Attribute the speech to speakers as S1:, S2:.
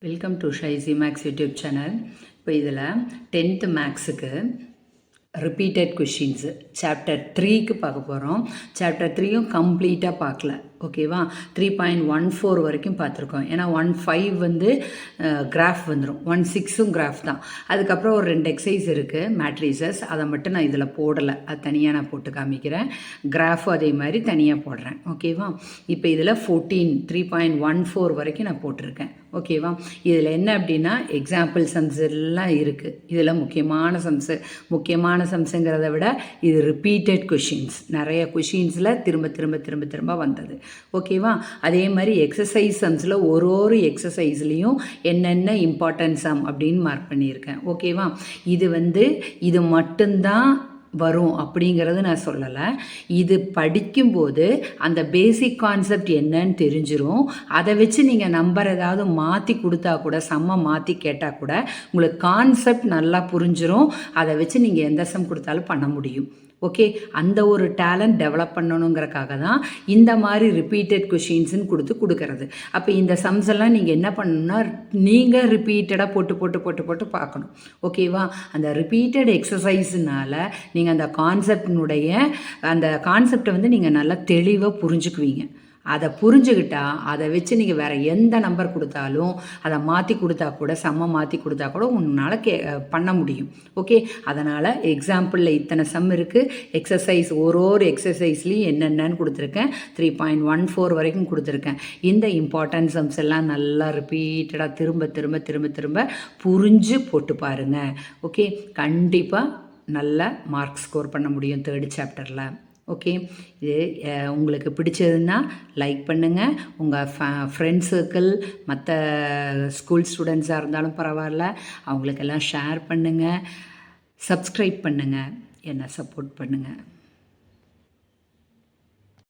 S1: Welcome to Shaisi maths YouTube channel. இப்போ இதில் 10th மேக்ஸுக்கு ரிப்பீட்டட் கொஷின்ஸு சாப்டர் 3க்கு பார்க்க போகிறோம். சாப்டர் 3யும் கம்ப்ளீட்டாக பார்க்கல, ஓகேவா? 3.14 வரைக்கும் பார்த்துருக்கோம். ஏன்னா 1.5 வந்து கிராஃப் வந்துடும், 1.6ம் கிராஃப் தான். அதுக்கப்புறம் ஒரு 2 எக்ஸசைஸ் இருக்குது மேட்ரிசஸ், அதை மட்டும் நான் இதில் போடலை, அது தனியாக நான் போட்டு காமிக்கிறேன். கிராஃபும் அதே மாதிரி தனியாக போடுறேன், ஓகேவா? இப்போ இதில் 3.14 வரைக்கும் நான் போட்டிருக்கேன், ஓகேவா? இதில் என்ன அப்படின்னா எக்ஸாம்பிள் சம்ஸ் எல்லாம் இருக்குது. இதில் முக்கியமான சம்ஸுங்கிறத விட இது ரிப்பீட்டட் கொஷின்ஸ், நிறைய கொஷின்ஸில் திரும்ப வந்தது, ஓகேவா? அதே மாதிரி எக்ஸசைஸ் சம்ஸில் ஒரு எக்ஸசைஸ்லேயும் என்னென்ன இம்பார்ட்டன்ட் சம் அப்படின்னு மார்க் பண்ணியிருக்கேன், ஓகேவா? இது மட்டும்தான் வரும் அப்படிங்கிறது நான் சொல்லலை. இது படிக்கும்போது அந்த பேசிக் கான்செப்ட் என்னன்னு தெரிஞ்சிடும். அதை வச்சு நீங்கள் நம்பர் ஏதாவது மாற்றி கொடுத்தா கூட, சம்மை மாற்றி கேட்டால் கூட உங்களுக்கு கான்செப்ட் நல்லா புரிஞ்சிடும். அதை வச்சு நீங்கள் எந்த சம் கொடுத்தாலும் பண்ண முடியும், ஓகே? அந்த ஒரு டேலண்ட் டெவலப் பண்ணணுங்கிறக்காக தான் இந்த மாதிரி ரிப்பீட்டட் கொஷின்ஸுன்னு கொடுக்கறது. அப்போ இந்த சம்ஸ் எல்லாம் நீங்கள் என்ன பண்ணணும்னா நீங்கள் ரிப்பீட்டடாக போட்டு பார்க்கணும், ஓகேவா? அந்த ரிப்பீட்டட் எக்ஸசைஸ்னால நீங்கள் அந்த கான்செப்டை வந்து நீங்கள் நல்லா தெளிவாக புரிஞ்சுக்குவீங்க. அதை புரிஞ்சுக்கிட்டா அதை வச்சு நீங்கள் வேறு எந்த நம்பர் கொடுத்தாலும், அதை மாற்றி கொடுத்தா கூட, சம்மை மாற்றி கொடுத்தா கூட உன்னால் பண்ண முடியும், ஓகே? அதனால் எக்ஸாம்பிளில் இத்தனை சம் இருக்குது. எக்ஸசைஸ் ஒரு எக்ஸசைஸ்லேயும் என்னென்னு கொடுத்துருக்கேன். 3.14 வரைக்கும் கொடுத்துருக்கேன். இந்த இம்பார்ட்டன்ட் சம்ஸ் எல்லாம் நல்லா ரிப்பீட்டடாக திரும்ப புரிஞ்சு போட்டு பாருங்கள், ஓகே? கண்டிப்பாக நல்ல மார்க் ஸ்கோர் பண்ண முடியும் 3rd சாப்டரில், ஓகே? இது உங்களுக்கு பிடிச்சதுன்னா லைக் பண்ணுங்கள். உங்கள் ஃப்ரெண்ட்ஸ் சர்க்கிள், மற்ற ஸ்கூல் ஸ்டூடெண்ட்ஸாக இருந்தாலும் பரவாயில்ல, அவங்களுக்கெல்லாம் ஷேர் பண்ணுங்கள், சப்ஸ்கிரைப் பண்ணுங்கள், என்னை சப்போர்ட் பண்ணுங்கள்.